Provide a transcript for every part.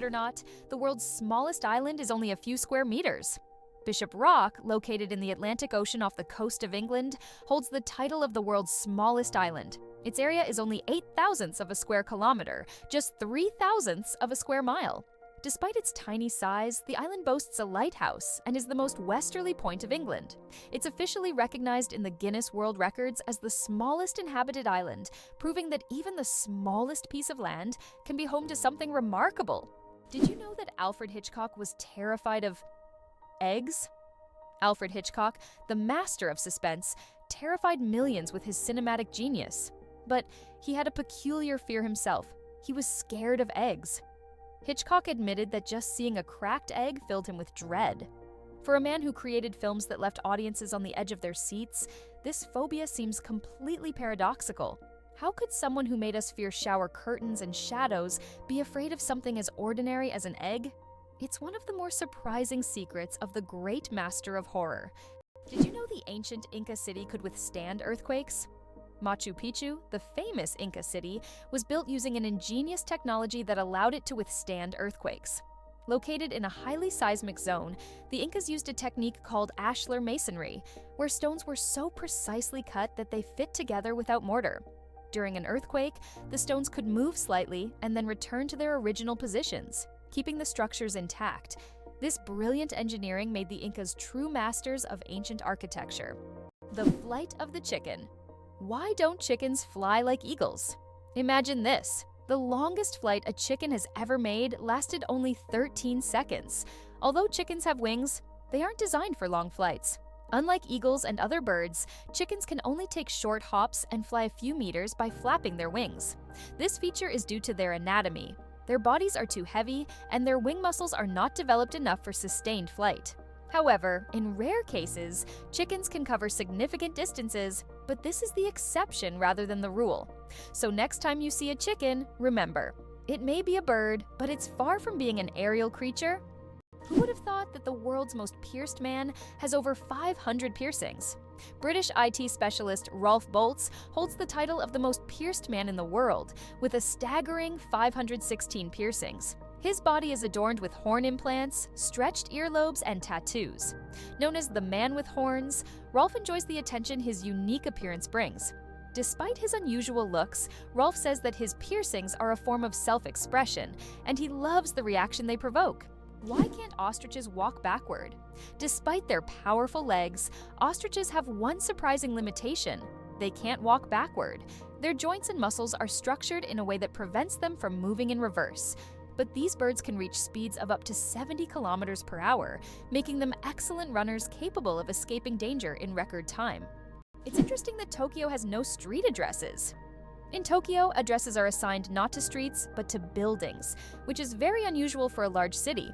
it or not, the world's smallest island is only a few square meters. Bishop Rock, located in the Atlantic Ocean off the coast of England, holds the title of the world's smallest island. Its area is only 8/1000ths of a square kilometer, just 3/1000ths of a square mile. Despite its tiny size, the island boasts a lighthouse and is the most westerly point of England. It's officially recognized in the Guinness World Records as the smallest inhabited island, proving that even the smallest piece of land can be home to something remarkable. Did you know that Alfred Hitchcock was terrified of eggs? Alfred Hitchcock, the master of suspense, terrified millions with his cinematic genius. But he had a peculiar fear himself. He was scared of eggs. Hitchcock admitted that just seeing a cracked egg filled him with dread. For a man who created films that left audiences on the edge of their seats, this phobia seems completely paradoxical. How could someone who made us fear shower curtains and shadows be afraid of something as ordinary as an egg? It's one of the more surprising secrets of the great master of horror. Did you know the ancient Inca city could withstand earthquakes? Machu Picchu, the famous Inca city, was built using an ingenious technology that allowed it to withstand earthquakes. Located in a highly seismic zone, the Incas used a technique called ashlar masonry, where stones were so precisely cut that they fit together without mortar. During an earthquake, the stones could move slightly and then return to their original positions, keeping the structures intact. This brilliant engineering made the Incas true masters of ancient architecture. The flight of the chicken. Why don't chickens fly like eagles? Imagine this. The longest flight a chicken has ever made lasted only 13 seconds. Although chickens have wings, they aren't designed for long flights. Unlike eagles and other birds, chickens can only take short hops and fly a few meters by flapping their wings. This feature is due to their anatomy. Their bodies are too heavy, and their wing muscles are not developed enough for sustained flight. However, in rare cases, chickens can cover significant distances, but this is the exception rather than the rule. So next time you see a chicken, remember, it may be a bird, but it's far from being an aerial creature. Who would have thought that the world's most pierced man has over 500 piercings? British IT specialist Rolf Boltz holds the title of the most pierced man in the world, with a staggering 516 piercings. His body is adorned with horn implants, stretched earlobes, and tattoos. Known as the man with horns, Rolf enjoys the attention his unique appearance brings. Despite his unusual looks, Rolf says that his piercings are a form of self-expression, and he loves the reaction they provoke. Why can't ostriches walk backward? Despite their powerful legs, ostriches have one surprising limitation: they can't walk backward. Their joints and muscles are structured in a way that prevents them from moving in reverse. But these birds can reach speeds of up to 70 kilometers per hour, making them excellent runners capable of escaping danger in record time. It's interesting that Tokyo has no street addresses. In Tokyo, addresses are assigned not to streets, but to buildings, which is very unusual for a large city.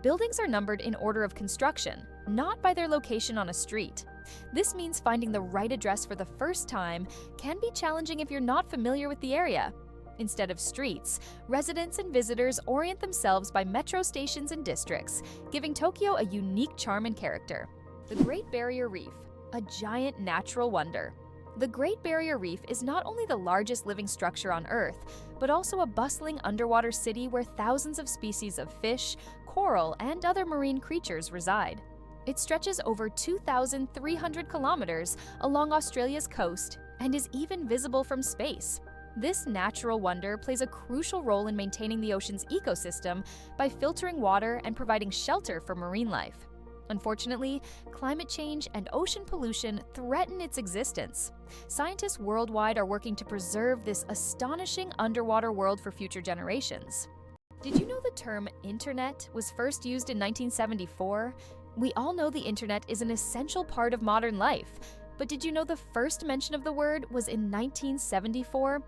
Buildings are numbered in order of construction, not by their location on a street. This means finding the right address for the first time can be challenging if you're not familiar with the area. Instead of streets, residents and visitors orient themselves by metro stations and districts, giving Tokyo a unique charm and character. The Great Barrier Reef, a giant natural wonder. The Great Barrier Reef is not only the largest living structure on Earth, but also a bustling underwater city where thousands of species of fish, coral, and other marine creatures reside. It stretches over 2,300 kilometers along Australia's coast and is even visible from space. This natural wonder plays a crucial role in maintaining the ocean's ecosystem by filtering water and providing shelter for marine life. Unfortunately, climate change and ocean pollution threaten its existence. Scientists worldwide are working to preserve this astonishing underwater world for future generations. Did you know the term internet was first used in 1974? We all know the internet is an essential part of modern life, but did you know the first mention of the word was in 1974?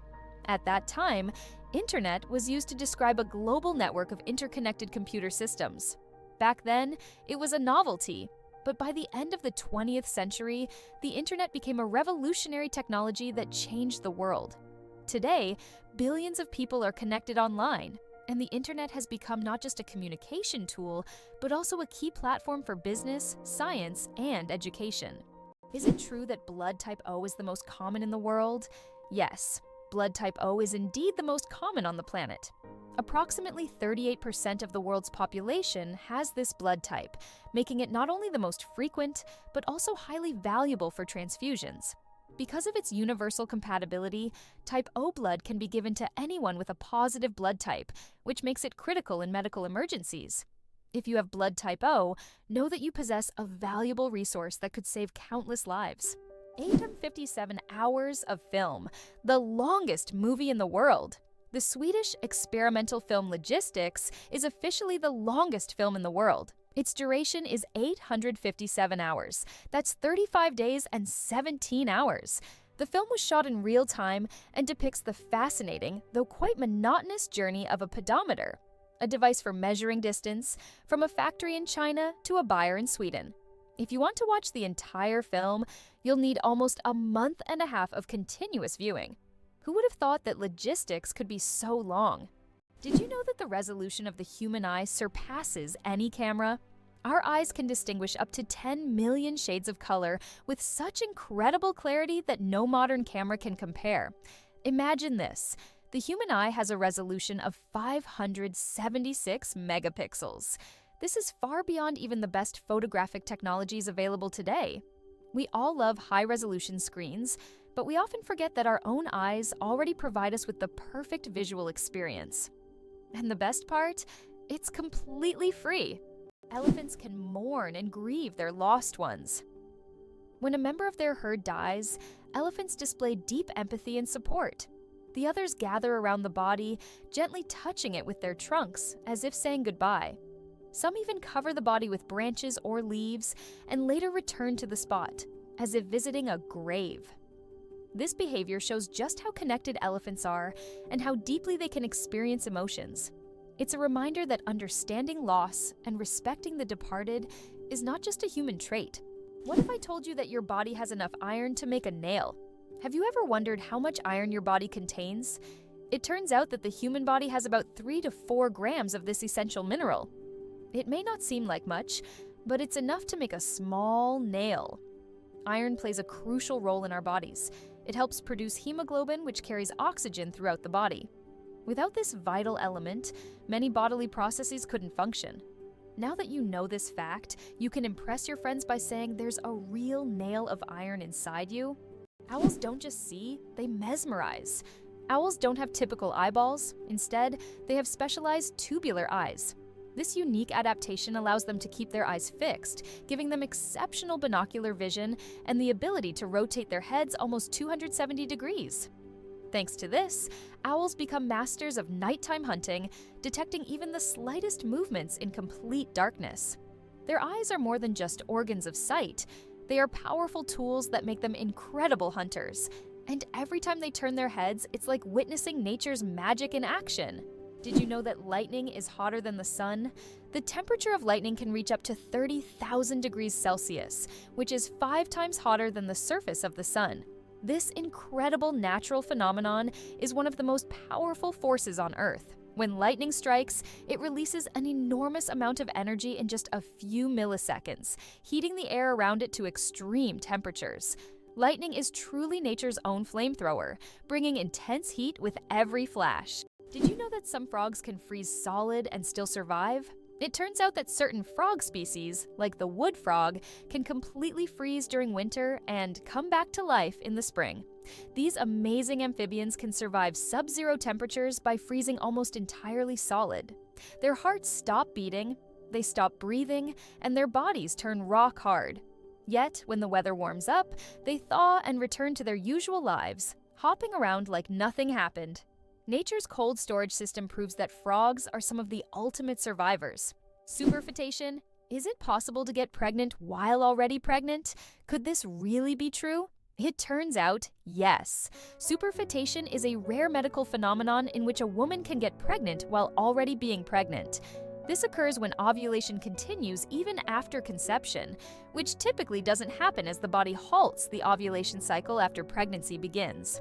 At that time, internet was used to describe a global network of interconnected computer systems. Back then, it was a novelty, but by the end of the 20th century, the internet became a revolutionary technology that changed the world. Today, billions of people are connected online, and the internet has become not just a communication tool, but also a key platform for business, science, and education. Is it true that blood type O is the most common in the world? Yes. Blood type O is indeed the most common on the planet. Approximately 38% of the world's population has this blood type, making it not only the most frequent, but also highly valuable for transfusions. Because of its universal compatibility, type O blood can be given to anyone with a positive blood type, which makes it critical in medical emergencies. If you have blood type O, know that you possess a valuable resource that could save countless lives. 857 hours of film, the longest movie in the world. The Swedish experimental film Logistics is officially the longest film in the world. Its duration is 857 hours. That's 35 days and 17 hours. The film was shot in real time and depicts the fascinating, though quite monotonous journey of a pedometer, a device for measuring distance from a factory in China to a buyer in Sweden. If you want to watch the entire film, you'll need almost a month and a half of continuous viewing. Who would have thought that logistics could be so long? Did you know that the resolution of the human eye surpasses any camera? Our eyes can distinguish up to 10 million shades of color with such incredible clarity that no modern camera can compare. Imagine this. The human eye has a resolution of 576 megapixels. This is far beyond even the best photographic technologies available today. We all love high-resolution screens, but we often forget that our own eyes already provide us with the perfect visual experience. And the best part? It's completely free. Elephants can mourn and grieve their lost ones. When a member of their herd dies, elephants display deep empathy and support. The others gather around the body, gently touching it with their trunks, as if saying goodbye. Some even cover the body with branches or leaves and later return to the spot, as if visiting a grave. This behavior shows just how connected elephants are and how deeply they can experience emotions. It's a reminder that understanding loss and respecting the departed is not just a human trait. What if I told you that your body has enough iron to make a nail? Have you ever wondered how much iron your body contains? It turns out that the human body has about 3 to 4 grams of this essential mineral. It may not seem like much, but it's enough to make a small nail. Iron plays a crucial role in our bodies. It helps produce hemoglobin, which carries oxygen throughout the body. Without this vital element, many bodily processes couldn't function. Now that you know this fact, you can impress your friends by saying there's a real nail of iron inside you. Owls don't just see, they mesmerize. Owls don't have typical eyeballs. Instead, they have specialized tubular eyes. This unique adaptation allows them to keep their eyes fixed, giving them exceptional binocular vision and the ability to rotate their heads almost 270 degrees. Thanks to this, owls become masters of nighttime hunting, detecting even the slightest movements in complete darkness. Their eyes are more than just organs of sight. They are powerful tools that make them incredible hunters. And every time they turn their heads, it's like witnessing nature's magic in action. Did you know that lightning is hotter than the sun? The temperature of lightning can reach up to 30,000 degrees Celsius, which is 5 times hotter than the surface of the sun. This incredible natural phenomenon is one of the most powerful forces on Earth. When lightning strikes, it releases an enormous amount of energy in just a few milliseconds, heating the air around it to extreme temperatures. Lightning is truly nature's own flamethrower, bringing intense heat with every flash. Did you know that some frogs can freeze solid and still survive? It turns out that certain frog species, like the wood frog, can completely freeze during winter and come back to life in the spring. These amazing amphibians can survive sub-zero temperatures by freezing almost entirely solid. Their hearts stop beating, they stop breathing, and their bodies turn rock hard. Yet, when the weather warms up, they thaw and return to their usual lives, hopping around like nothing happened. Nature's cold storage system proves that frogs are some of the ultimate survivors. Superfetation? Is it possible to get pregnant while already pregnant? Could this really be true? It turns out, yes. Superfetation is a rare medical phenomenon in which a woman can get pregnant while already being pregnant. This occurs when ovulation continues even after conception, which typically doesn't happen as the body halts the ovulation cycle after pregnancy begins.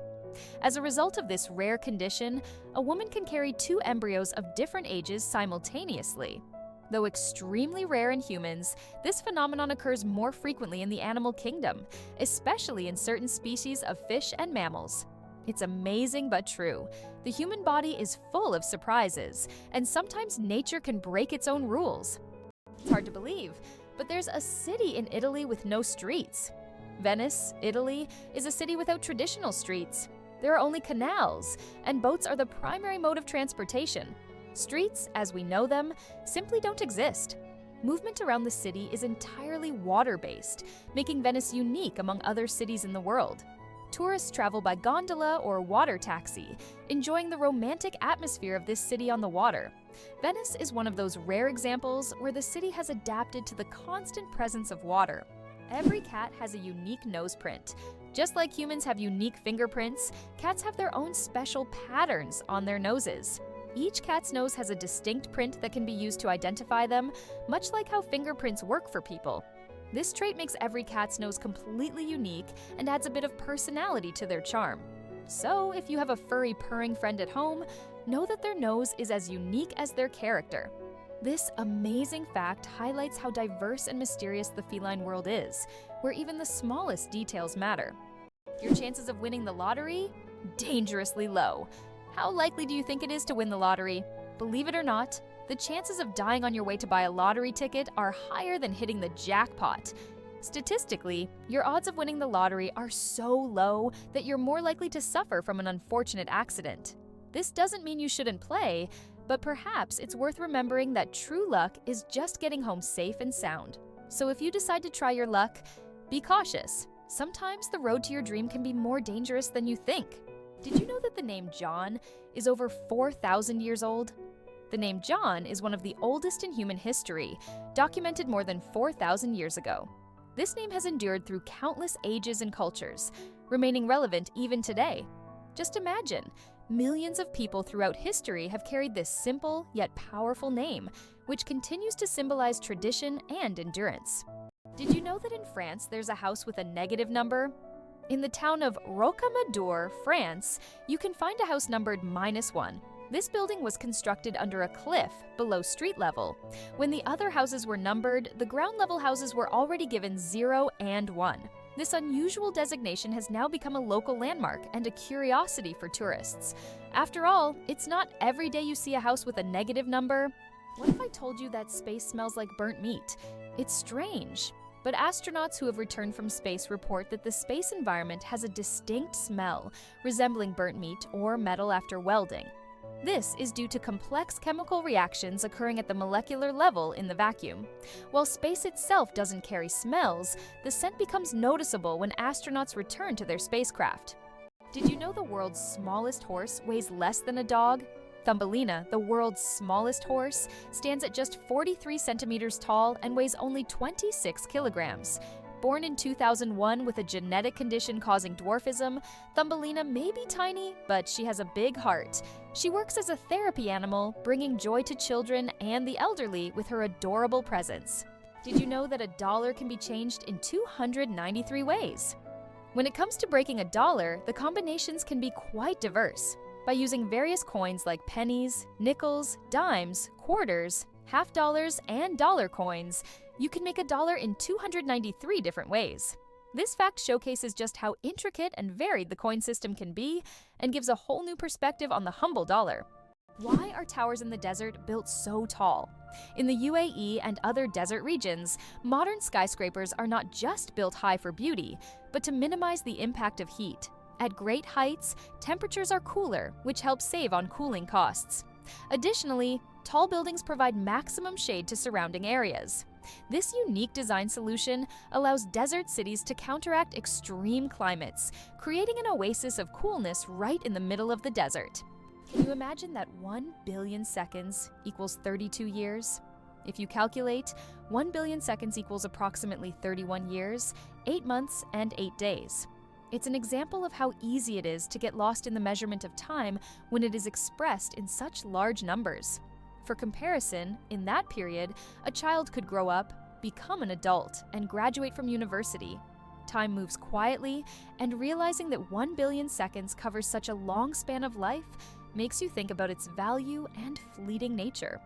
As a result of this rare condition, a woman can carry 2 embryos of different ages simultaneously. Though extremely rare in humans, this phenomenon occurs more frequently in the animal kingdom, especially in certain species of fish and mammals. It's amazing but true. The human body is full of surprises, and sometimes nature can break its own rules. It's hard to believe, but there's a city in Italy with no streets. Venice, Italy, is a city without traditional streets. There are only canals, and boats are the primary mode of transportation. Streets, as we know them, simply don't exist. Movement around the city is entirely water-based, making Venice unique among other cities in the world. Tourists travel by gondola or water taxi, enjoying the romantic atmosphere of this city on the water. Venice is one of those rare examples where the city has adapted to the constant presence of water. Every cat has a unique nose print. Just like humans have unique fingerprints, cats have their own special patterns on their noses. Each cat's nose has a distinct print that can be used to identify them, much like how fingerprints work for people. This trait makes every cat's nose completely unique and adds a bit of personality to their charm. So, if you have a furry purring friend at home, know that their nose is as unique as their character. This amazing fact highlights how diverse and mysterious the feline world is, where even the smallest details matter. Your chances of winning the lottery? Dangerously low. How likely do you think it is to win the lottery? Believe it or not, the chances of dying on your way to buy a lottery ticket are higher than hitting the jackpot. Statistically, your odds of winning the lottery are so low that you're more likely to suffer from an unfortunate accident. This doesn't mean you shouldn't play, but perhaps it's worth remembering that true luck is just getting home safe and sound. So if you decide to try your luck, be cautious. Sometimes the road to your dream can be more dangerous than you think. Did you know that the name John is over 4,000 years old? The name John is one of the oldest in human history, documented more than 4,000 years ago. This name has endured through countless ages and cultures, remaining relevant even today. Just imagine, millions of people throughout history have carried this simple yet powerful name, which continues to symbolize tradition and endurance. Did you know that in France there's a house with a negative number? In the town of Rocamadour, France, you can find a house numbered -1. This building was constructed under a cliff below street level. When the other houses were numbered, the ground level houses were already given 0 and 1. This unusual designation has now become a local landmark and a curiosity for tourists. After all, it's not every day you see a house with a negative number. What if I told you that space smells like burnt meat? It's strange. But astronauts who have returned from space report that the space environment has a distinct smell, resembling burnt meat or metal after welding. This is due to complex chemical reactions occurring at the molecular level in the vacuum. While space itself doesn't carry smells, the scent becomes noticeable when astronauts return to their spacecraft. Did you know the world's smallest horse weighs less than a dog? Thumbelina, the world's smallest horse, stands at just 43 centimeters tall and weighs only 26 kilograms. Born in 2001 with a genetic condition causing dwarfism, Thumbelina may be tiny, but she has a big heart. She works as a therapy animal, bringing joy to children and the elderly with her adorable presence. Did you know that a dollar can be changed in 293 ways? When it comes to breaking a dollar, the combinations can be quite diverse. By using various coins like pennies, nickels, dimes, quarters, half dollars, and dollar coins, you can make a dollar in 293 different ways. This fact showcases just how intricate and varied the coin system can be and gives a whole new perspective on the humble dollar. Why are towers in the desert built so tall? In the UAE and other desert regions, modern skyscrapers are not just built high for beauty, but to minimize the impact of heat. At great heights, temperatures are cooler, which helps save on cooling costs. Additionally, tall buildings provide maximum shade to surrounding areas. This unique design solution allows desert cities to counteract extreme climates, creating an oasis of coolness right in the middle of the desert. Can you imagine that 1 billion seconds equals 32 years? If you calculate, 1 billion seconds equals approximately 31 years, 8 months, and 8 days. It's an example of how easy it is to get lost in the measurement of time when it is expressed in such large numbers. For comparison, in that period, a child could grow up, become an adult, and graduate from university. Time moves quietly, and realizing that 1 billion seconds covers such a long span of life makes you think about its value and fleeting nature.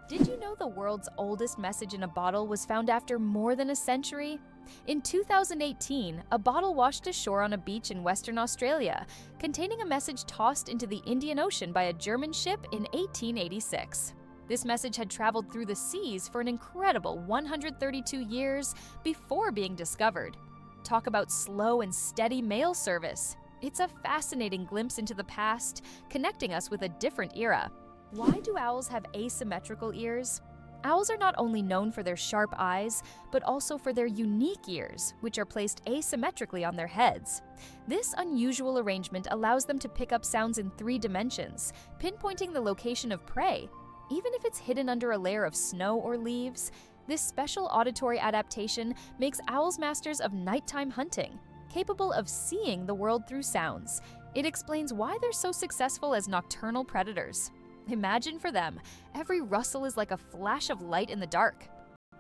Did you know the world's oldest message in a bottle was found after more than a century? In 2018, a bottle washed ashore on a beach in Western Australia, containing a message tossed into the Indian Ocean by a German ship in 1886. This message had traveled through the seas for an incredible 132 years before being discovered. Talk about slow and steady mail service. It's a fascinating glimpse into the past, connecting us with a different era. Why do owls have asymmetrical ears? Owls are not only known for their sharp eyes, but also for their unique ears, which are placed asymmetrically on their heads. This unusual arrangement allows them to pick up sounds in 3 dimensions, pinpointing the location of prey. Even if it's hidden under a layer of snow or leaves, this special auditory adaptation makes owls masters of nighttime hunting, capable of seeing the world through sounds. It explains why they're so successful as nocturnal predators. Imagine for them, every rustle is like a flash of light in the dark.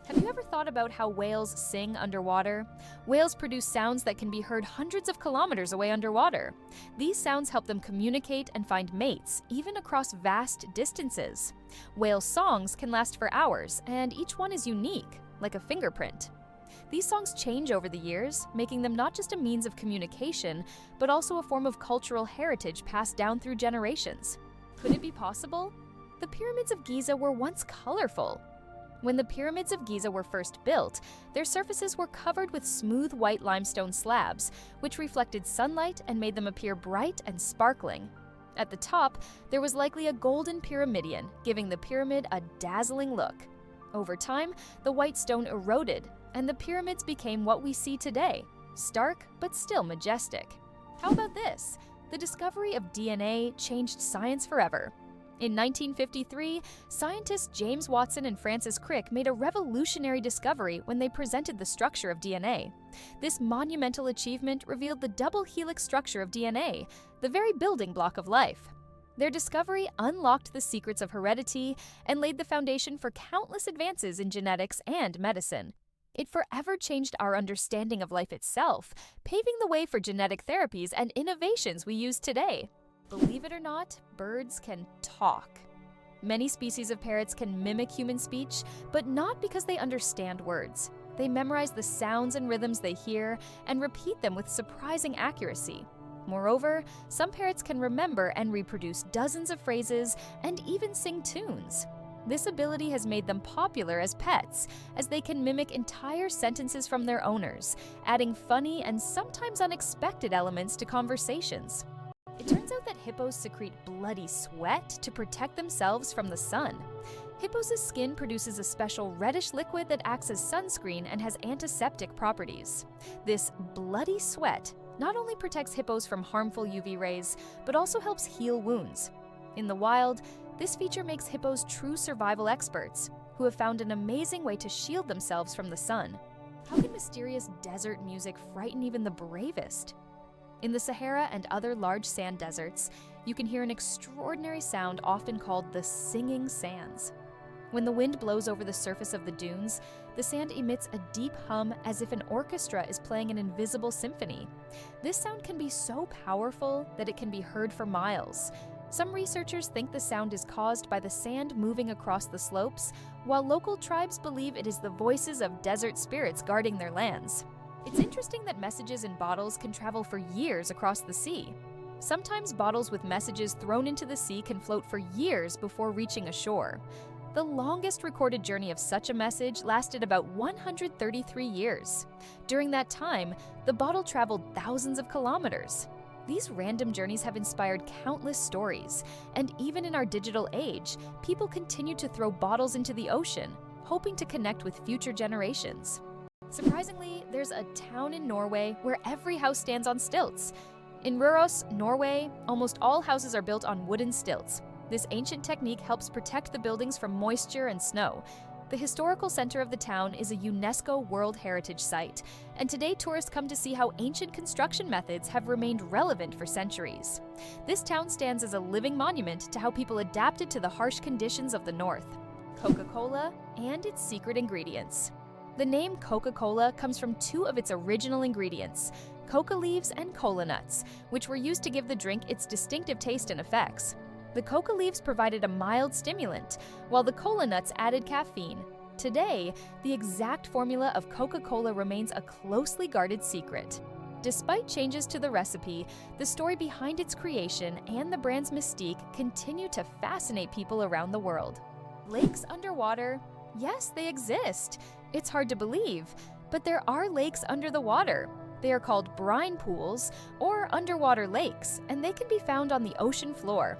Have you ever thought about how whales sing underwater? Whales produce sounds that can be heard hundreds of kilometers away underwater. These sounds help them communicate and find mates, even across vast distances. Whale songs can last for hours, and each one is unique, like a fingerprint. These songs change over the years, making them not just a means of communication, but also a form of cultural heritage passed down through generations. Could it be possible? The pyramids of Giza were once colorful. When the pyramids of Giza were first built, their surfaces were covered with smooth white limestone slabs, which reflected sunlight and made them appear bright and sparkling. At the top, there was likely a golden pyramidion, giving the pyramid a dazzling look. Over time, the white stone eroded, and the pyramids became what we see today, stark but still majestic. How about this? The discovery of DNA changed science forever. In 1953, scientists James Watson and Francis Crick made a revolutionary discovery when they presented the structure of DNA. This monumental achievement revealed the double helix structure of DNA, the very building block of life. Their discovery unlocked the secrets of heredity and laid the foundation for countless advances in genetics and medicine. It forever changed our understanding of life itself, paving the way for genetic therapies and innovations we use today. Believe it or not, birds can talk. Many species of parrots can mimic human speech, but not because they understand words. They memorize the sounds and rhythms they hear and repeat them with surprising accuracy. Moreover, some parrots can remember and reproduce dozens of phrases and even sing tunes. This ability has made them popular as pets, as they can mimic entire sentences from their owners, adding funny and sometimes unexpected elements to conversations. It turns out that hippos secrete bloody sweat to protect themselves from the sun. Hippos' skin produces a special reddish liquid that acts as sunscreen and has antiseptic properties. This bloody sweat not only protects hippos from harmful UV rays, but also helps heal wounds. In the wild, this feature makes hippos true survival experts, who have found an amazing way to shield themselves from the sun. How can mysterious desert music frighten even the bravest? In the Sahara and other large sand deserts, you can hear an extraordinary sound often called the singing sands. When the wind blows over the surface of the dunes, the sand emits a deep hum as if an orchestra is playing an invisible symphony. This sound can be so powerful that it can be heard for miles. Some researchers think the sound is caused by the sand moving across the slopes, while local tribes believe it is the voices of desert spirits guarding their lands. It's interesting that messages in bottles can travel for years across the sea. Sometimes bottles with messages thrown into the sea can float for years before reaching a shore. The longest recorded journey of such a message lasted about 133 years. During that time, the bottle traveled thousands of kilometers. These random journeys have inspired countless stories, and even in our digital age, people continue to throw bottles into the ocean, hoping to connect with future generations. Surprisingly, there's a town in Norway where every house stands on stilts. In Røros, Norway, almost all houses are built on wooden stilts. This ancient technique helps protect the buildings from moisture and snow. The historical center of the town is a UNESCO World Heritage Site, and today tourists come to see how ancient construction methods have remained relevant for centuries. This town stands as a living monument to how people adapted to the harsh conditions of the north. Coca-Cola and its secret ingredients. The name Coca-Cola comes from two of its original ingredients, coca leaves and cola nuts, which were used to give the drink its distinctive taste and effects. The coca leaves provided a mild stimulant, while the cola nuts added caffeine. Today, the exact formula of Coca-Cola remains a closely guarded secret. Despite changes to the recipe, the story behind its creation and the brand's mystique continue to fascinate people around the world. Lakes underwater? Yes, they exist. It's hard to believe, but there are lakes under the water. They are called brine pools or underwater lakes, and they can be found on the ocean floor.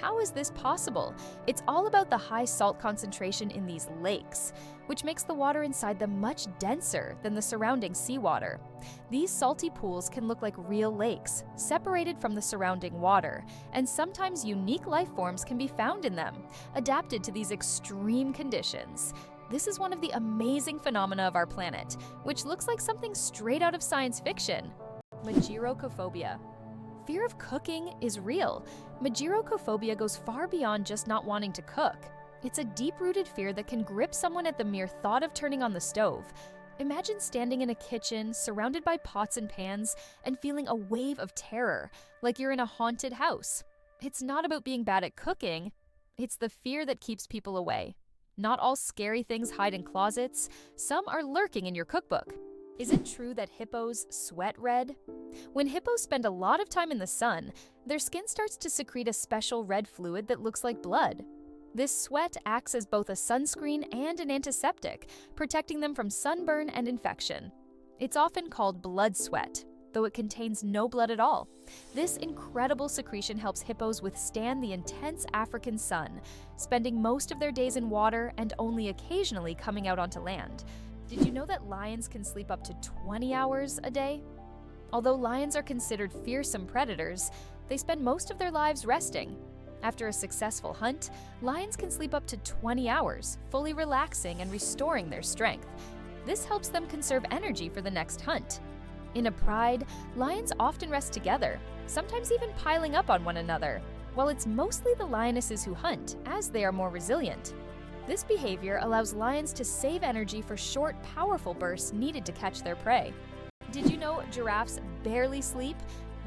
How is this possible? It's all about the high salt concentration in these lakes, which makes the water inside them much denser than the surrounding seawater. These salty pools can look like real lakes, separated from the surrounding water, and sometimes unique life forms can be found in them, adapted to these extreme conditions. This is one of the amazing phenomena of our planet, which looks like something straight out of science fiction. Mageirocophobia. Fear of cooking is real. Mageirocophobia goes far beyond just not wanting to cook. It's a deep-rooted fear that can grip someone at the mere thought of turning on the stove. Imagine standing in a kitchen, surrounded by pots and pans, and feeling a wave of terror, like you're in a haunted house. It's not about being bad at cooking, it's the fear that keeps people away. Not all scary things hide in closets, some are lurking in your cookbook. Is it true that hippos sweat red? When hippos spend a lot of time in the sun, their skin starts to secrete a special red fluid that looks like blood. This sweat acts as both a sunscreen and an antiseptic, protecting them from sunburn and infection. It's often called blood sweat, though it contains no blood at all. This incredible secretion helps hippos withstand the intense African sun, spending most of their days in water and only occasionally coming out onto land. Did you know that lions can sleep up to 20 hours a day? Although lions are considered fearsome predators, they spend most of their lives resting. After a successful hunt, lions can sleep up to 20 hours, fully relaxing and restoring their strength. This helps them conserve energy for the next hunt. In a pride, lions often rest together, sometimes even piling up on one another, while it's mostly the lionesses who hunt, as they are more resilient. This behavior allows lions to save energy for short, powerful bursts needed to catch their prey. Did you know giraffes barely sleep?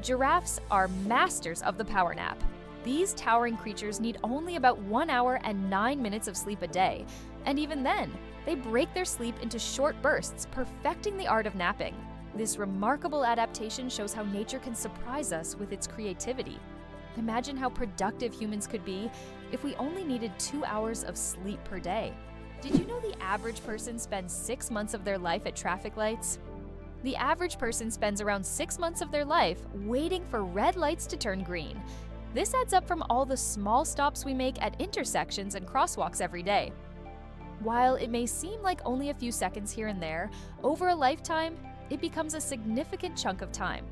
Giraffes are masters of the power nap. These towering creatures need only about 1 hour and 9 minutes of sleep a day, and even then, they break their sleep into short bursts, perfecting the art of napping. This remarkable adaptation shows how nature can surprise us with its creativity. Imagine how productive humans could be if we only needed 2 hours of sleep per day. Did you know the average person spends 6 months of their life at traffic lights? The average person spends around 6 months of their life waiting for red lights to turn green. This adds up from all the small stops we make at intersections and crosswalks every day. While it may seem like only a few seconds here and there, over a lifetime, it becomes a significant chunk of time.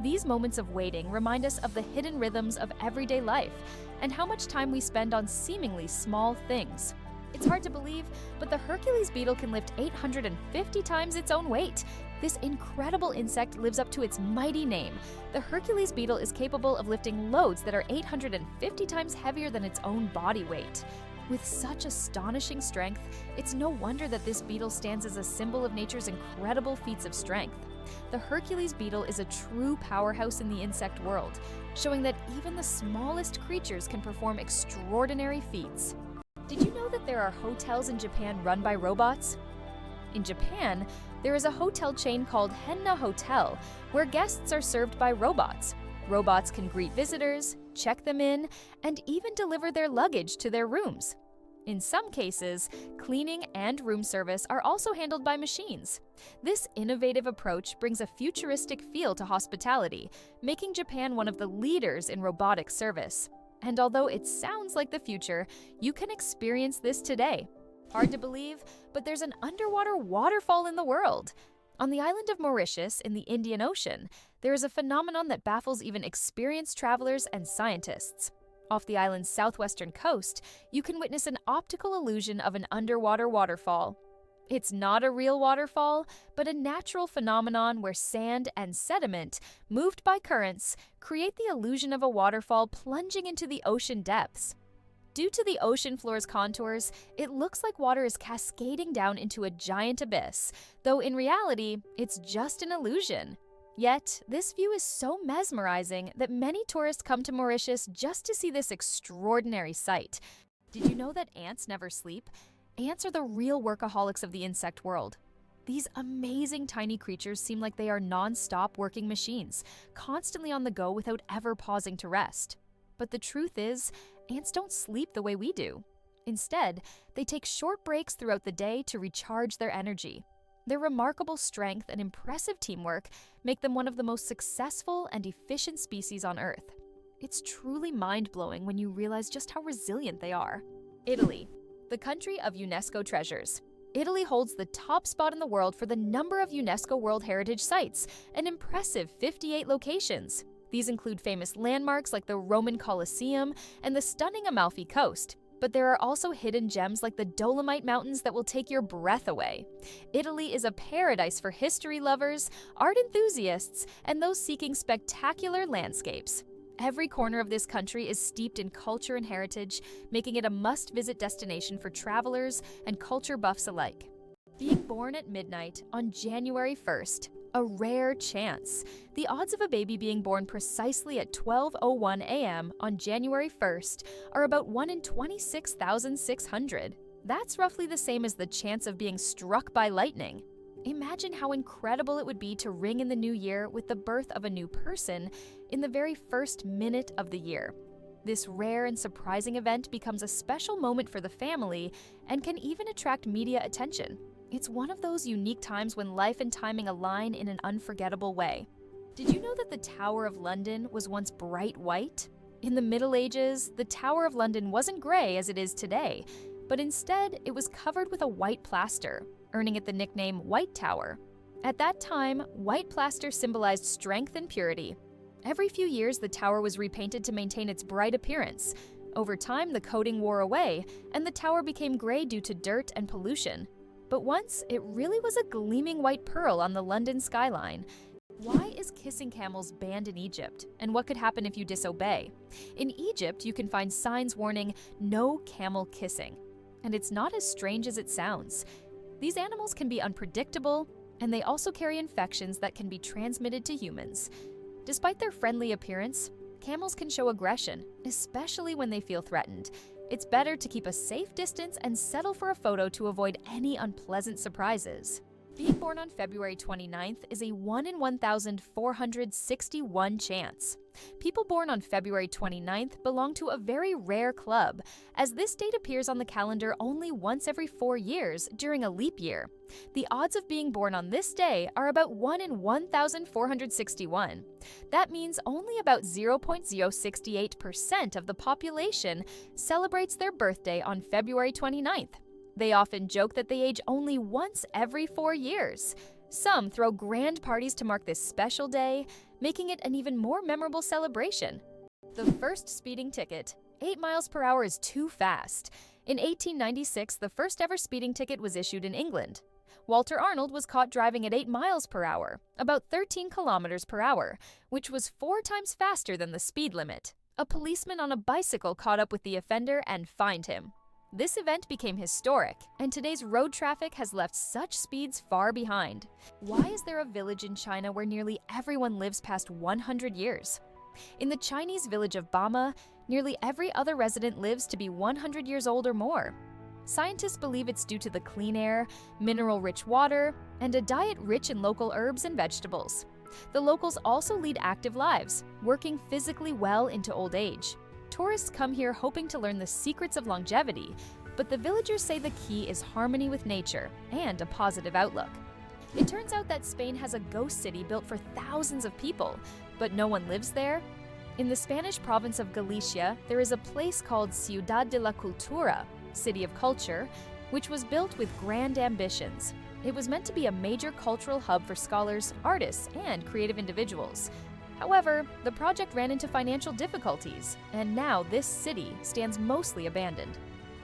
These moments of waiting remind us of the hidden rhythms of everyday life and how much time we spend on seemingly small things. It's hard to believe, but the Hercules beetle can lift 850 times its own weight. This incredible insect lives up to its mighty name. The Hercules beetle is capable of lifting loads that are 850 times heavier than its own body weight. With such astonishing strength, it's no wonder that this beetle stands as a symbol of nature's incredible feats of strength. The Hercules beetle is a true powerhouse in the insect world, showing that even the smallest creatures can perform extraordinary feats. Did you know that there are hotels in Japan run by robots? In Japan, there is a hotel chain called Henna Hotel, where guests are served by robots. Robots can greet visitors, check them in, and even deliver their luggage to their rooms. In some cases, cleaning and room service are also handled by machines. This innovative approach brings a futuristic feel to hospitality, making Japan one of the leaders in robotic service. And although it sounds like the future, you can experience this today. Hard to believe, but there's an underwater waterfall in the world. On the island of Mauritius in the Indian Ocean, there is a phenomenon that baffles even experienced travelers and scientists. Off the island's southwestern coast, you can witness an optical illusion of an underwater waterfall. It's not a real waterfall, but a natural phenomenon where sand and sediment, moved by currents, create the illusion of a waterfall plunging into the ocean depths. Due to the ocean floor's contours, it looks like water is cascading down into a giant abyss, though in reality, it's just an illusion. Yet, this view is so mesmerizing that many tourists come to Mauritius just to see this extraordinary sight. Did you know that ants never sleep? Ants are the real workaholics of the insect world. These amazing tiny creatures seem like they are non-stop working machines, constantly on the go without ever pausing to rest. But the truth is, ants don't sleep the way we do. Instead, they take short breaks throughout the day to recharge their energy. Their remarkable strength and impressive teamwork make them one of the most successful and efficient species on Earth. It's truly mind-blowing when you realize just how resilient they are. Italy, the country of UNESCO treasures. Italy holds the top spot in the world for the number of UNESCO World Heritage Sites, an impressive 58 locations. These include famous landmarks like the Roman Colosseum and the stunning Amalfi Coast. But there are also hidden gems like the Dolomite Mountains that will take your breath away. Italy is a paradise for history lovers, art enthusiasts, and those seeking spectacular landscapes. Every corner of this country is steeped in culture and heritage, making it a must-visit destination for travelers and culture buffs alike. Being born at midnight on January 1st, a rare chance. The odds of a baby being born precisely at 12:01 a.m. on January 1st are about 1 in 26,600. That's roughly the same as the chance of being struck by lightning. Imagine how incredible it would be to ring in the new year with the birth of a new person in the very first minute of the year. This rare and surprising event becomes a special moment for the family and can even attract media attention. It's one of those unique times when life and timing align in an unforgettable way. Did you know that the Tower of London was once bright white? In the Middle Ages, the Tower of London wasn't gray as it is today, but instead it was covered with a white plaster, earning it the nickname White Tower. At that time, white plaster symbolized strength and purity. Every few years, the tower was repainted to maintain its bright appearance. Over time, the coating wore away, and the tower became gray due to dirt and pollution. But once, it really was a gleaming white pearl on the London skyline. Why is kissing camels banned in Egypt, and what could happen if you disobey? In Egypt, you can find signs warning, "No camel kissing." And it's not as strange as it sounds. These animals can be unpredictable, and they also carry infections that can be transmitted to humans. Despite their friendly appearance, camels can show aggression, especially when they feel threatened. It's better to keep a safe distance and settle for a photo to avoid any unpleasant surprises. Being born on February 29th is a 1 in 1,461 chance. People born on February 29th belong to a very rare club, as this date appears on the calendar only once every 4 years during a leap year. The odds of being born on this day are about 1 in 1,461. That means only about 0.068% of the population celebrates their birthday on February 29th. They often joke that they age only once every 4 years. Some throw grand parties to mark this special day, making it an even more memorable celebration. The first speeding ticket. 8 miles per hour is too fast. In 1896, the first ever speeding ticket was issued in England. Walter Arnold was caught driving at 8 miles per hour, about 13 kilometers per hour, which was 4 times faster than the speed limit. A policeman on a bicycle caught up with the offender and fined him. This event became historic, and today's road traffic has left such speeds far behind. Why is there a village in China where nearly everyone lives past 100 years? In the Chinese village of Bama, nearly every other resident lives to be 100 years old or more. Scientists believe it's due to the clean air, mineral-rich water, and a diet rich in local herbs and vegetables. The locals also lead active lives, working physically well into old age. Tourists come here hoping to learn the secrets of longevity, but the villagers say the key is harmony with nature and a positive outlook. It turns out that Spain has a ghost city built for thousands of people, but no one lives there. In the Spanish province of Galicia, there is a place called Ciudad de la Cultura, City of Culture, which was built with grand ambitions. It was meant to be a major cultural hub for scholars, artists, and creative individuals. However, the project ran into financial difficulties, and now this city stands mostly abandoned.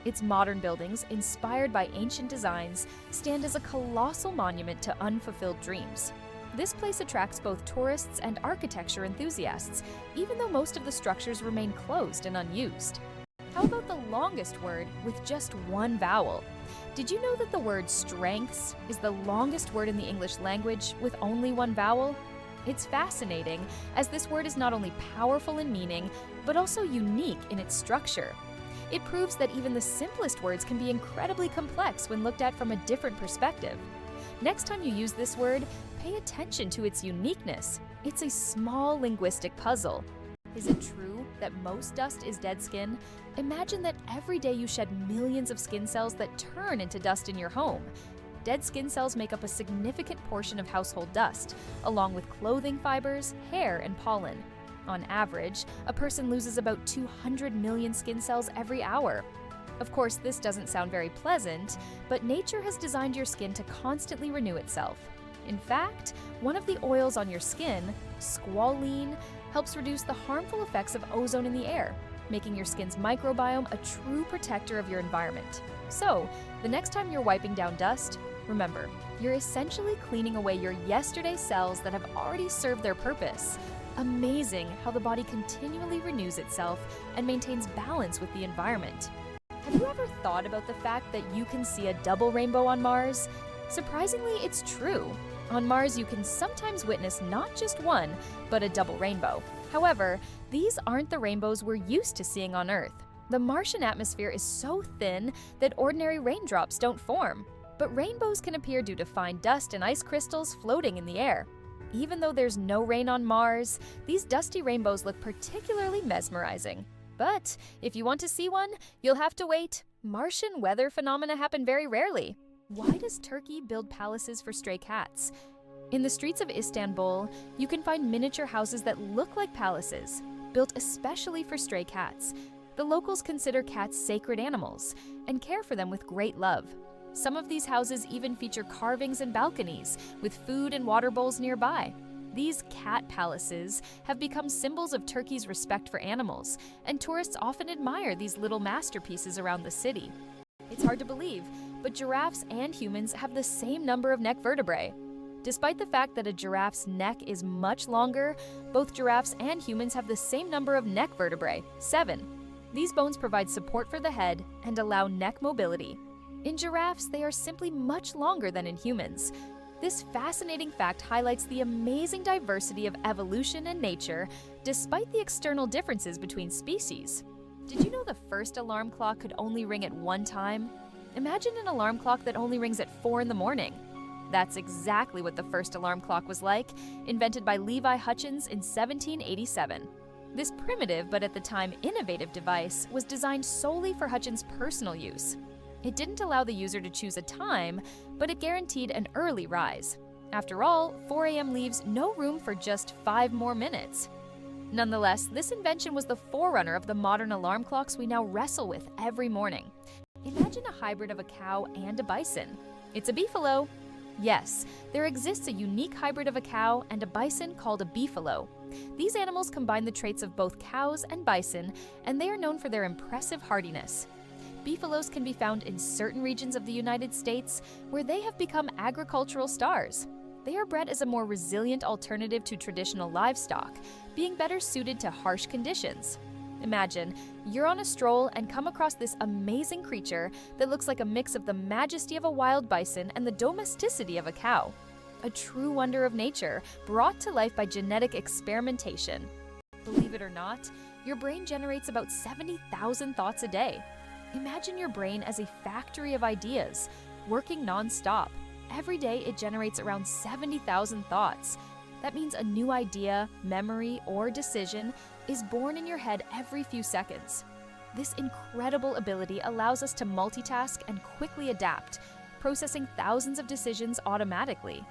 Its modern buildings, inspired by ancient designs, stand as a colossal monument to unfulfilled dreams. This place attracts both tourists and architecture enthusiasts, even though most of the structures remain closed and unused. How about the longest word with just one vowel? Did you know that the word strengths is the longest word in the English language with only one vowel? It's fascinating, as this word is not only powerful in meaning, but also unique in its structure. It proves that even the simplest words can be incredibly complex when looked at from a different perspective. Next time you use this word, pay attention to its uniqueness. It's a small linguistic puzzle. Is it true that most dust is dead skin? Imagine that every day you shed millions of skin cells that turn into dust in your home. Dead skin cells make up a significant portion of household dust, along with clothing fibers, hair, and pollen. On average, a person loses about 200 million skin cells every hour. Of course, this doesn't sound very pleasant, but nature has designed your skin to constantly renew itself. In fact, one of the oils on your skin, squalene, helps reduce the harmful effects of ozone in the air, making your skin's microbiome a true protector of your environment. So, the next time you're wiping down dust, remember, you're essentially cleaning away your yesterday's cells that have already served their purpose. Amazing how the body continually renews itself and maintains balance with the environment. Have you ever thought about the fact that you can see a double rainbow on Mars? Surprisingly, it's true. On Mars, you can sometimes witness not just one, but a double rainbow. However, these aren't the rainbows we're used to seeing on Earth. The Martian atmosphere is so thin that ordinary raindrops don't form. But rainbows can appear due to fine dust and ice crystals floating in the air. Even though there's no rain on Mars, these dusty rainbows look particularly mesmerizing. But if you want to see one, you'll have to wait. Martian weather phenomena happen very rarely. Why does Turkey build palaces for stray cats? In the streets of Istanbul, you can find miniature houses that look like palaces, built especially for stray cats. The locals consider cats sacred animals and care for them with great love. Some of these houses even feature carvings and balconies, with food and water bowls nearby. These cat palaces have become symbols of Turkey's respect for animals, and tourists often admire these little masterpieces around the city. It's hard to believe, but giraffes and humans have the same number of neck vertebrae. Despite the fact that a giraffe's neck is much longer, both giraffes and humans have the same number of neck vertebrae, 7. These bones provide support for the head and allow neck mobility. In giraffes, they are simply much longer than in humans. This fascinating fact highlights the amazing diversity of evolution and nature, despite the external differences between species. Did you know the first alarm clock could only ring at one time? Imagine an alarm clock that only rings at 4 in the morning. That's exactly what the first alarm clock was like, invented by Levi Hutchins in 1787. This primitive but at the time innovative device was designed solely for Hutchins' personal use. It didn't allow the user to choose a time, but it guaranteed an early rise. After all, 4 a.m. leaves no room for just 5 more minutes. Nonetheless, this invention was the forerunner of the modern alarm clocks we now wrestle with every morning. Imagine a hybrid of a cow and a bison. It's a beefalo. Yes, there exists a unique hybrid of a cow and a bison called a beefalo. These animals combine the traits of both cows and bison, and they are known for their impressive hardiness. Beefalos can be found in certain regions of the United States, where they have become agricultural stars. They are bred as a more resilient alternative to traditional livestock, being better suited to harsh conditions. Imagine, you're on a stroll and come across this amazing creature that looks like a mix of the majesty of a wild bison and the domesticity of a cow. A true wonder of nature, brought to life by genetic experimentation. Believe it or not, your brain generates about 70,000 thoughts a day. Imagine your brain as a factory of ideas, working non-stop. Every day it generates around 70,000 thoughts. That means a new idea, memory, or decision is born in your head every few seconds. This incredible ability allows us to multitask and quickly adapt, processing thousands of decisions automatically.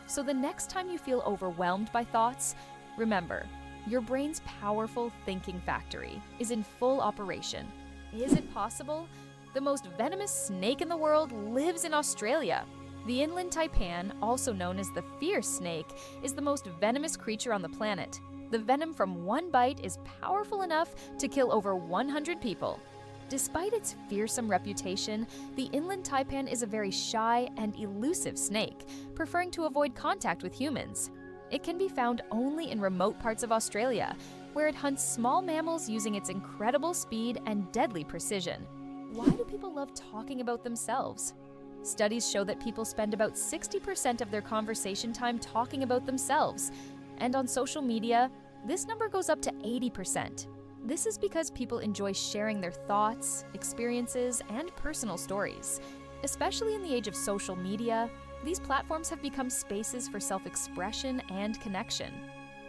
So the next time you feel overwhelmed by thoughts, remember, your brain's powerful thinking factory is in full operation. Is it possible? The most venomous snake in the world lives in Australia. The inland taipan, also known as the fierce snake, is the most venomous creature on the planet. The venom from one bite is powerful enough to kill over 100 people. Despite its fearsome reputation, the inland taipan is a very shy and elusive snake, preferring to avoid contact with humans. It can be found only in remote parts of Australia, where it hunts small mammals using its incredible speed and deadly precision. Why do people love talking about themselves? Studies show that people spend about 60% of their conversation time talking about themselves, and on social media, this number goes up to 80%. This is because people enjoy sharing their thoughts, experiences, and personal stories. Especially in the age of social media, these platforms have become spaces for self-expression and connection.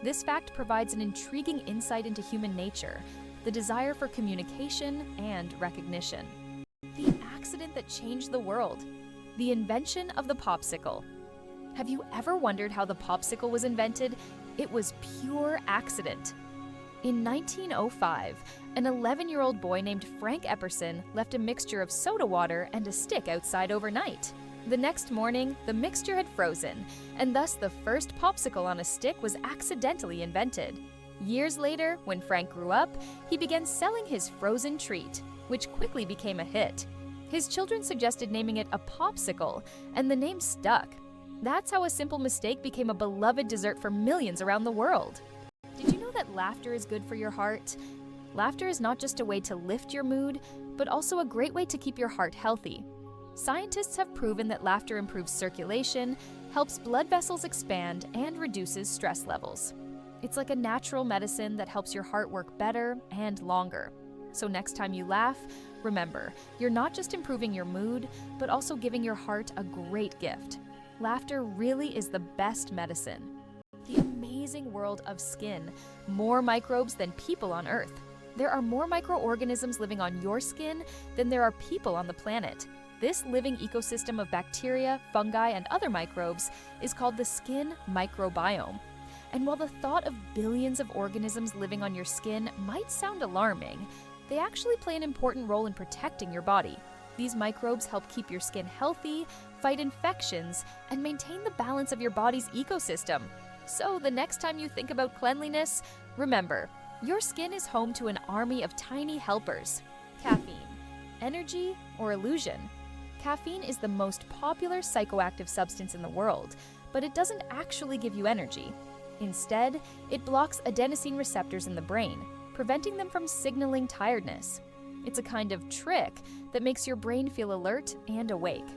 This fact provides an intriguing insight into human nature, the desire for communication and recognition. The accident that changed the world. The invention of the popsicle. Have you ever wondered how the popsicle was invented? It was pure accident. In 1905, an 11-year-old boy named Frank Epperson left a mixture of soda water and a stick outside overnight. The next morning, the mixture had frozen, and thus the first popsicle on a stick was accidentally invented. Years later, when Frank grew up, he began selling his frozen treat, which quickly became a hit. His children suggested naming it a popsicle, and the name stuck. That's how a simple mistake became a beloved dessert for millions around the world. Did you know that laughter is good for your heart? Laughter is not just a way to lift your mood, but also a great way to keep your heart healthy. Scientists have proven that laughter improves circulation, helps blood vessels expand, and reduces stress levels. It's like a natural medicine that helps your heart work better and longer. So next time you laugh, remember, you're not just improving your mood, but also giving your heart a great gift. Laughter really is the best medicine. The amazing world of skin, more microbes than people on Earth. There are more microorganisms living on your skin than there are people on the planet. This living ecosystem of bacteria, fungi, and other microbes is called the skin microbiome. And while the thought of billions of organisms living on your skin might sound alarming, they actually play an important role in protecting your body. These microbes help keep your skin healthy, fight infections, and maintain the balance of your body's ecosystem. So the next time you think about cleanliness, remember, your skin is home to an army of tiny helpers. Caffeine. Energy or illusion? Caffeine is the most popular psychoactive substance in the world, but it doesn't actually give you energy. Instead, it blocks adenosine receptors in the brain, preventing them from signaling tiredness. It's a kind of trick that makes your brain feel alert and awake.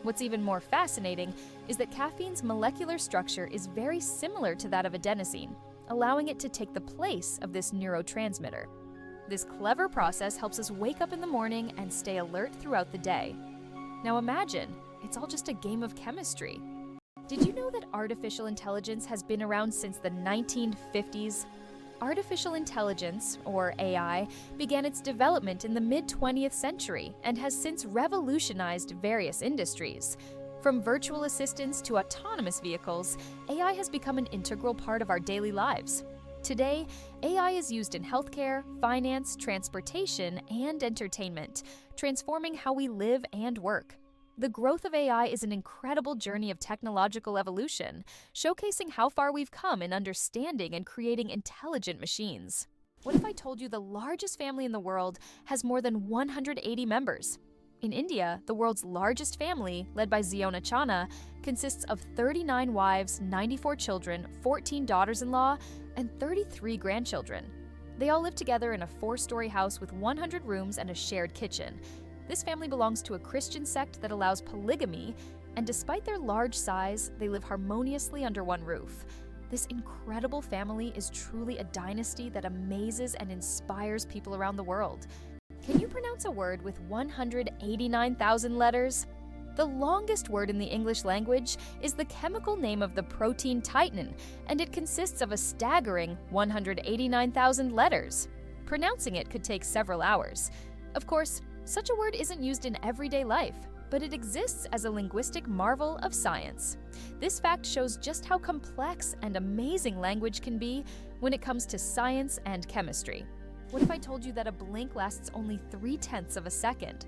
What's even more fascinating is that caffeine's molecular structure is very similar to that of adenosine, allowing it to take the place of this neurotransmitter. This clever process helps us wake up in the morning and stay alert throughout the day. Now imagine, it's all just a game of chemistry. Did you know that artificial intelligence has been around since the 1950s? Artificial intelligence, or AI, began its development in the mid-20th century and has since revolutionized various industries. From virtual assistants to autonomous vehicles, AI has become an integral part of our daily lives. Today, AI is used in healthcare, finance, transportation, and entertainment, transforming how we live and work. The growth of AI is an incredible journey of technological evolution, showcasing how far we've come in understanding and creating intelligent machines. What if I told you the largest family in the world has more than 180 members? In India, the world's largest family, led by Ziona Chana, consists of 39 wives, 94 children, 14 daughters-in-law, and 33 grandchildren. They all live together in a 4-story house with 100 rooms and a shared kitchen. This family belongs to a Christian sect that allows polygamy, and despite their large size, they live harmoniously under one roof. This incredible family is truly a dynasty that amazes and inspires people around the world. Can you pronounce a word with 189,000 letters? The longest word in the English language is the chemical name of the protein titin, and it consists of a staggering 189,000 letters. Pronouncing it could take several hours. Of course, such a word isn't used in everyday life, but it exists as a linguistic marvel of science. This fact shows just how complex and amazing language can be when it comes to science and chemistry. What if I told you that a blink lasts only 0.3 of a second?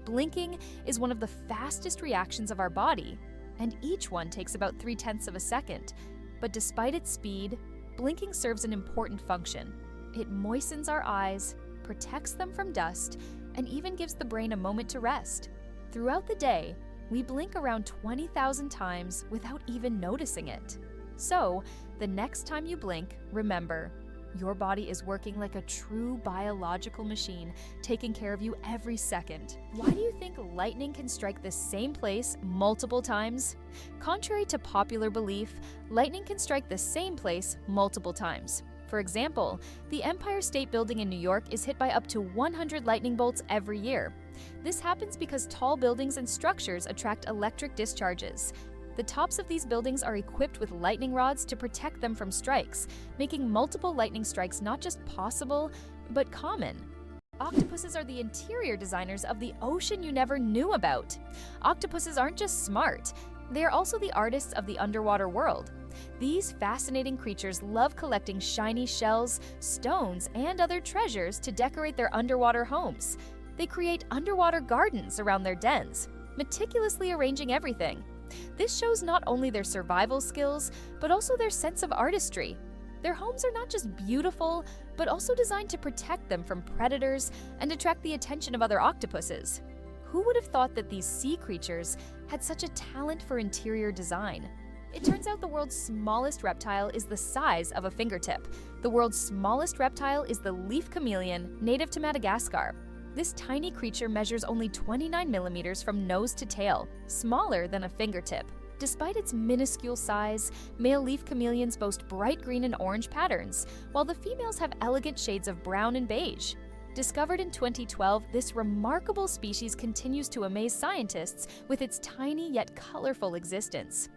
Blinking is one of the fastest reactions of our body, and each one takes about 0.3 of a second. But despite its speed, blinking serves an important function. It moistens our eyes, protects them from dust, and even gives the brain a moment to rest. Throughout the day, we blink around 20,000 times without even noticing it. So, the next time you blink, remember, your body is working like a true biological machine, taking care of you every second. Why do you think lightning can strike the same place multiple times? Contrary to popular belief, lightning can strike the same place multiple times. For example, the Empire State Building in New York is hit by up to 100 lightning bolts every year. This happens because tall buildings and structures attract electric discharges. The tops of these buildings are equipped with lightning rods to protect them from strikes, making multiple lightning strikes not just possible, but common. Octopuses are the interior designers of the ocean you never knew about. Octopuses aren't just smart, they are also the artists of the underwater world. These fascinating creatures love collecting shiny shells, stones, and other treasures to decorate their underwater homes. They create underwater gardens around their dens, meticulously arranging everything. This shows not only their survival skills, but also their sense of artistry. Their homes are not just beautiful, but also designed to protect them from predators and attract the attention of other octopuses. Who would have thought that these sea creatures had such a talent for interior design? It turns out the world's smallest reptile is the size of a fingertip. The world's smallest reptile is the leaf chameleon, native to Madagascar. This tiny creature measures only 29 millimeters from nose to tail, smaller than a fingertip. Despite its minuscule size, male leaf chameleons boast bright green and orange patterns, while the females have elegant shades of brown and beige. Discovered in 2012, this remarkable species continues to amaze scientists with its tiny yet colorful existence.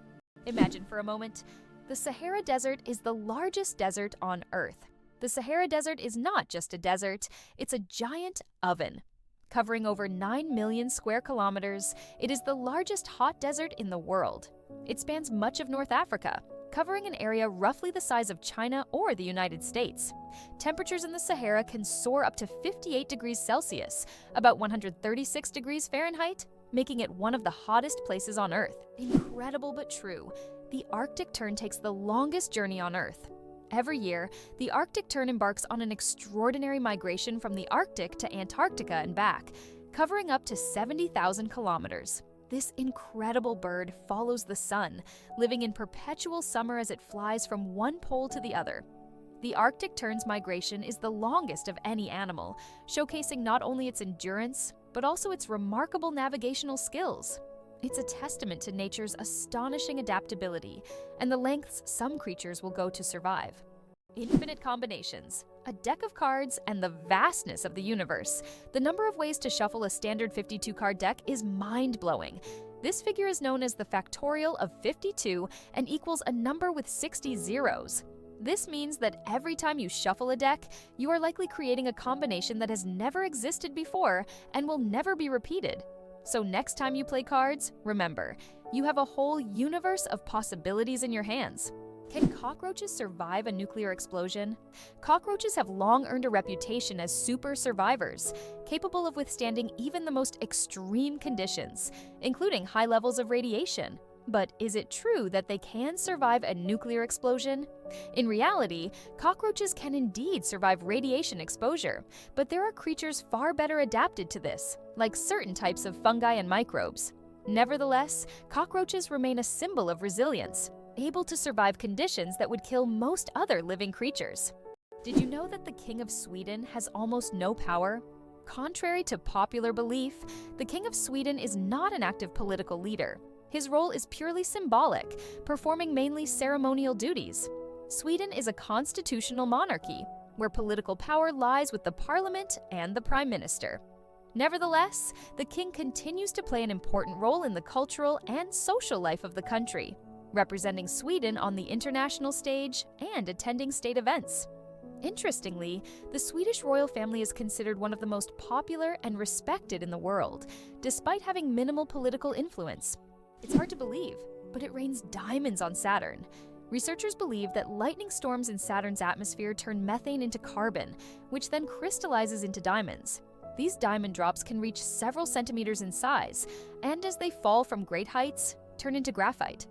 Imagine for a moment, the Sahara Desert is the largest desert on Earth. The Sahara Desert is not just a desert, it's a giant oven. Covering over 9 million square kilometers, it is the largest hot desert in the world. It spans much of North Africa, covering an area roughly the size of China or the United States. Temperatures in the Sahara can soar up to 58 degrees Celsius, about 136 degrees Fahrenheit, making it one of the hottest places on Earth. Incredible but true, the Arctic tern takes the longest journey on Earth. Every year, the Arctic tern embarks on an extraordinary migration from the Arctic to Antarctica and back, covering up to 70,000 kilometers. This incredible bird follows the sun, living in perpetual summer as it flies from one pole to the other. The Arctic tern's migration is the longest of any animal, showcasing not only its endurance, but also its remarkable navigational skills. It's a testament to nature's astonishing adaptability and the lengths some creatures will go to survive. Infinite combinations, a deck of cards, and the vastness of the universe. The number of ways to shuffle a standard 52-card deck is mind-blowing. This figure is known as the factorial of 52 and equals a number with 60 zeros. This means that every time you shuffle a deck, you are likely creating a combination that has never existed before and will never be repeated. So next time you play cards, remember, you have a whole universe of possibilities in your hands. Can cockroaches survive a nuclear explosion? Cockroaches have long earned a reputation as super survivors, capable of withstanding even the most extreme conditions, including high levels of radiation. But is it true that they can survive a nuclear explosion? In reality, cockroaches can indeed survive radiation exposure, but there are creatures far better adapted to this, like certain types of fungi and microbes. Nevertheless, cockroaches remain a symbol of resilience, able to survive conditions that would kill most other living creatures. Did you know that the King of Sweden has almost no power? Contrary to popular belief, the King of Sweden is not an active political leader. His role is purely symbolic, performing mainly ceremonial duties. Sweden is a constitutional monarchy, where political power lies with the parliament and the prime minister. Nevertheless, the king continues to play an important role in the cultural and social life of the country, representing Sweden on the international stage and attending state events. Interestingly, the Swedish royal family is considered one of the most popular and respected in the world, despite having minimal political influence. It's hard to believe, but it rains diamonds on Saturn. Researchers believe that lightning storms in Saturn's atmosphere turn methane into carbon, which then crystallizes into diamonds. These diamond drops can reach several centimeters in size, and as they fall from great heights, turn into graphite.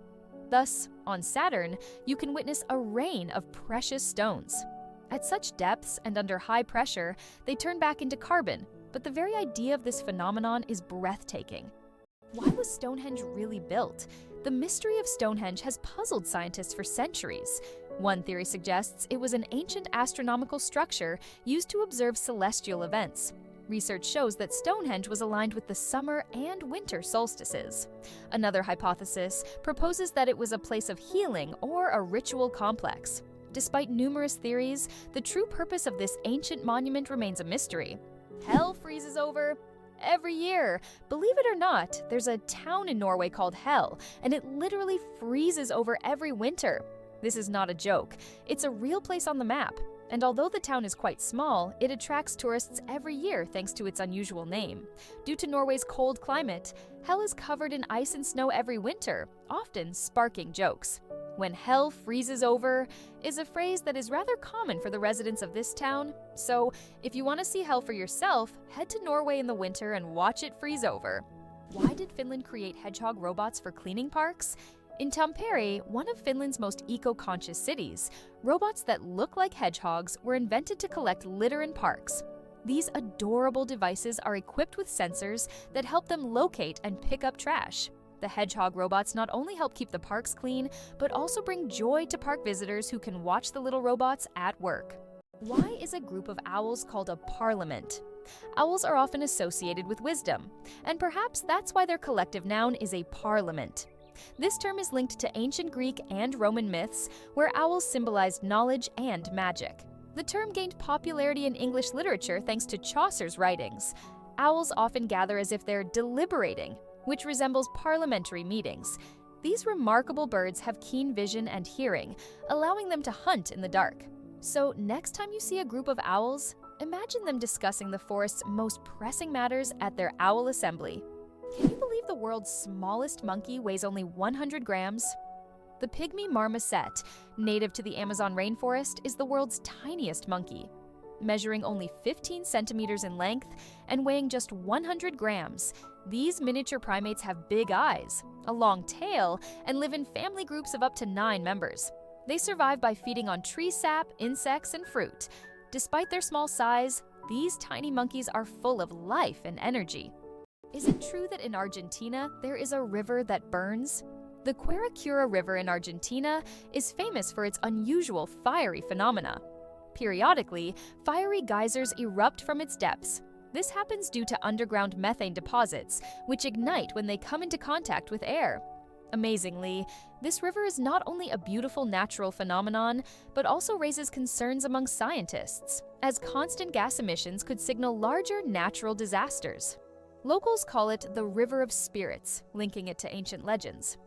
Thus, on Saturn, you can witness a rain of precious stones. At such depths and under high pressure, they turn back into carbon, but the very idea of this phenomenon is breathtaking. Why was Stonehenge really built? The mystery of Stonehenge has puzzled scientists for centuries. One theory suggests it was an ancient astronomical structure used to observe celestial events. Research shows that Stonehenge was aligned with the summer and winter solstices. Another hypothesis proposes that it was a place of healing or a ritual complex. Despite numerous theories, the true purpose of this ancient monument remains a mystery. Hell freezes over every year. Believe it or not, there's a town in Norway called Hell, and it literally freezes over every winter. This is not a joke. It's a real place on the map. And although the town is quite small, it attracts tourists every year thanks to its unusual name. Due to Norway's cold climate, Hell is covered in ice and snow every winter, often sparking jokes. "When hell freezes over" is a phrase that is rather common for the residents of this town. So, if you want to see hell for yourself, head to Norway in the winter and watch it freeze over. Why did Finland create hedgehog robots for cleaning parks? In Tampere, one of Finland's most eco-conscious cities, robots that look like hedgehogs were invented to collect litter in parks. These adorable devices are equipped with sensors that help them locate and pick up trash. The hedgehog robots not only help keep the parks clean, but also bring joy to park visitors who can watch the little robots at work. Why is a group of owls called a parliament? Owls are often associated with wisdom, and perhaps that's why their collective noun is a parliament. This term is linked to ancient Greek and Roman myths, where owls symbolized knowledge and magic. The term gained popularity in English literature thanks to Chaucer's writings. Owls often gather as if they're deliberating, which resembles parliamentary meetings. These remarkable birds have keen vision and hearing, allowing them to hunt in the dark. So next time you see a group of owls, imagine them discussing the forest's most pressing matters at their owl assembly. Can you believe the world's smallest monkey weighs only 100 grams? The pygmy marmoset, native to the Amazon rainforest, is the world's tiniest monkey. Measuring only 15 centimeters in length and weighing just 100 grams, these miniature primates have big eyes, a long tail, and live in family groups of up to 9 members. They survive by feeding on tree sap, insects, and fruit. Despite their small size, these tiny monkeys are full of life and energy. Is it true that in Argentina there is a river that burns? The Quirecura River in Argentina is famous for its unusual fiery phenomena. Periodically, fiery geysers erupt from its depths. This happens due to underground methane deposits, which ignite when they come into contact with air. Amazingly, this river is not only a beautiful natural phenomenon, but also raises concerns among scientists, as constant gas emissions could signal larger natural disasters. Locals call it the River of Spirits, linking it to ancient legends.